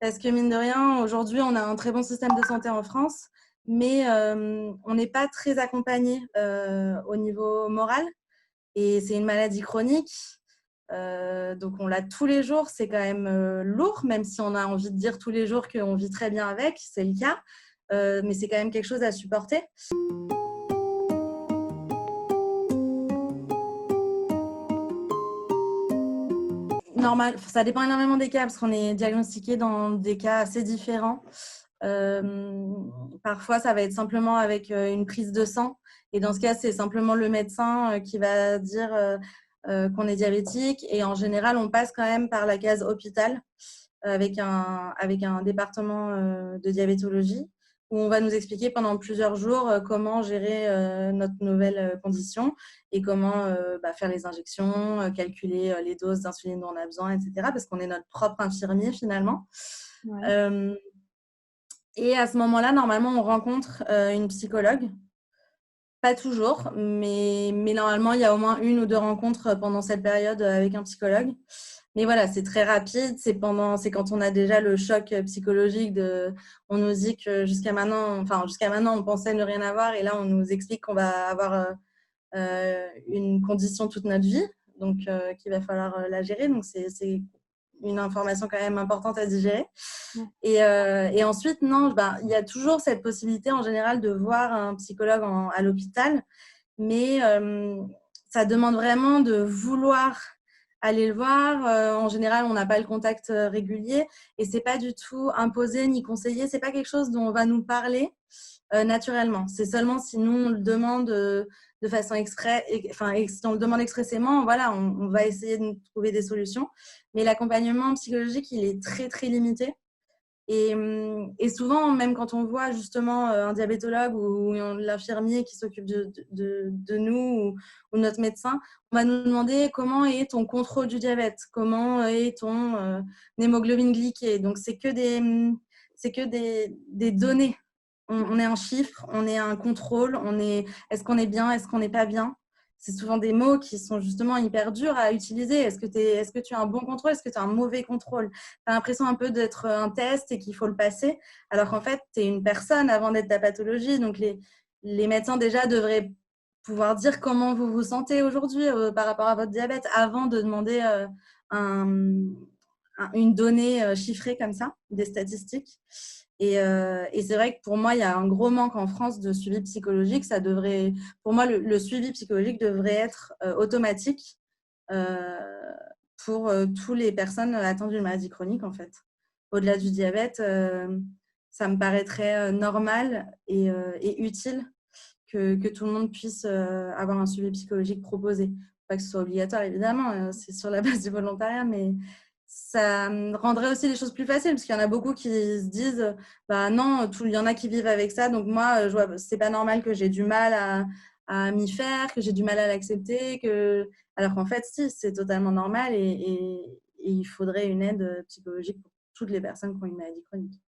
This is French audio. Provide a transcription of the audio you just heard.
Parce que mine de rien, aujourd'hui, on a un très bon système de santé en France, mais on n'est pas très accompagné au niveau moral. Et c'est une maladie chronique. Donc, on l'a tous les jours. C'est quand même lourd, même si on a envie de dire tous les jours qu'on vit très bien avec. C'est le cas. Mais c'est quand même quelque chose à supporter. Normal, ça dépend énormément des cas parce qu'on est diagnostiqué dans des cas assez différents. Parfois, ça va être simplement avec une prise de sang. Et dans ce cas, c'est simplement le médecin qui va dire qu'on est diabétique. Et en général, on passe quand même par la case hôpital avec un département de diabétologie où on va nous expliquer pendant plusieurs jours comment gérer notre nouvelle condition et comment faire les injections, calculer les doses d'insuline dont on a besoin, etc. Parce qu'on est notre propre infirmier finalement. Ouais. Et à ce moment-là, normalement, on rencontre une psychologue. Pas toujours, mais normalement, il y a au moins 1 ou 2 rencontres pendant cette période avec un psychologue. Mais voilà, c'est très rapide. C'est quand on a déjà le choc psychologique on nous dit que jusqu'à maintenant, on pensait ne rien avoir et là, on nous explique qu'on va avoir une condition toute notre vie, donc qu'il va falloir la gérer. Donc, c'est une information quand même importante à digérer. Ouais. Et ensuite, non, il y a toujours cette possibilité en général de voir un psychologue à l'hôpital, mais ça demande vraiment de vouloir aller le voir. En général, on n'a pas le contact régulier et c'est pas du tout imposé ni conseillé. C'est pas quelque chose dont on va nous parler naturellement. C'est seulement si nous on le demande de façon si on le demande expressément, voilà, on va essayer de trouver des solutions. Mais l'accompagnement psychologique, il est très très limité. Et souvent, même quand on voit justement un diabétologue ou l'infirmier qui s'occupe de nous ou notre médecin, on va nous demander comment est ton contrôle du diabète, comment est ton hémoglobine glyquée. Donc, c'est que des données. On est un chiffre, on est un contrôle, est-ce qu'on est bien, est-ce qu'on n'est pas bien. C'est souvent des mots qui sont justement hyper durs à utiliser. Est-ce que tu as un bon contrôle, est-ce que tu as un mauvais contrôle? Tu as l'impression un peu d'être un test et qu'il faut le passer, alors qu'en fait, tu es une personne avant d'être ta pathologie. Donc, les médecins déjà devraient pouvoir dire comment vous vous sentez aujourd'hui par rapport à votre diabète avant de demander une donnée chiffrée comme ça, des statistiques. Et c'est vrai que pour moi, il y a un gros manque en France de suivi psychologique. Pour moi, le suivi psychologique devrait être automatique euh, pour toutes les personnes atteintes d'une maladie chronique, en fait. Au-delà du diabète, ça me paraîtrait normal et utile que tout le monde puisse avoir un suivi psychologique proposé. Pas que ce soit obligatoire, évidemment, c'est sur la base du volontariat, mais ça rendrait aussi les choses plus faciles, parce qu'il y en a beaucoup qui se disent bah non, il y en a qui vivent avec ça, donc moi, c'est pas normal que j'ai du mal à m'y faire, que j'ai du mal à l'accepter, alors qu'en fait, si, c'est totalement normal et il faudrait une aide psychologique pour toutes les personnes qui ont une maladie chronique.